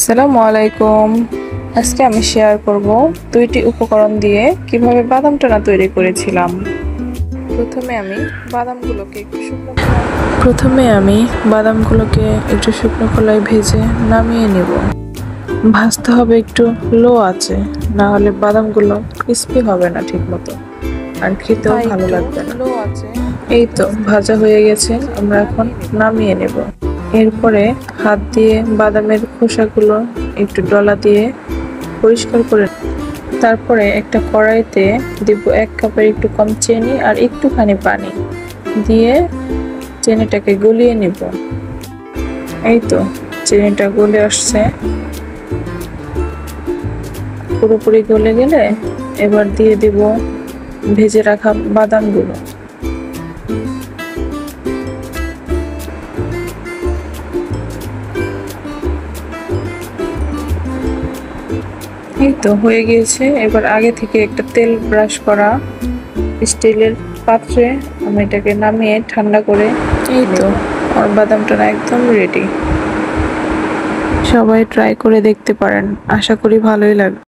আসসালামু আলাইকুম। আজকে আমি শেয়ার করব দুইটি উপকরণ দিয়ে কিভাবে বাদাম টানা তৈরি করেছিলাম। প্রথমে আমি বাদামগুলোকে একটু শুকনো খোলায় ভেজে নামিয়ে নেব। ভাজতে হবে একটু লো আঁচে, না হলে বাদামগুলো ক্রিস্পি হবে না ঠিক মতো, আর খেতেও ভালো লাগবে না। এই তো ভাজা হয়ে গেছে, আমরা এখন নামিয়ে নেব। এরপরে হাত দিয়ে বাদামের খোসাগুলো একটু ডলা দিয়ে পরিষ্কার করে, তারপরে একটা কড়াইতে দিব 1 কাপের একটু কম চিনি আর একটুখানি পানি দিয়ে চিনিটাকে গলিয়ে নিব। এই তো চিনিটা গলে আসছে, পুরোপুরি গলে গেলে এবার দিয়ে দিব ভেজে রাখা বাদামগুলো। এই তো হয়ে গিয়েছে। এবার আগে থেকে একটা তেল ব্রাশ করা স্টিলের পাত্রে আমি এটাকে নামিয়ে ঠান্ডা করে, এই তো আর বাদামটা একদম রেডি। সবাই ট্রাই করে দেখতে পারেন, আশা করি ভালোই লাগবে।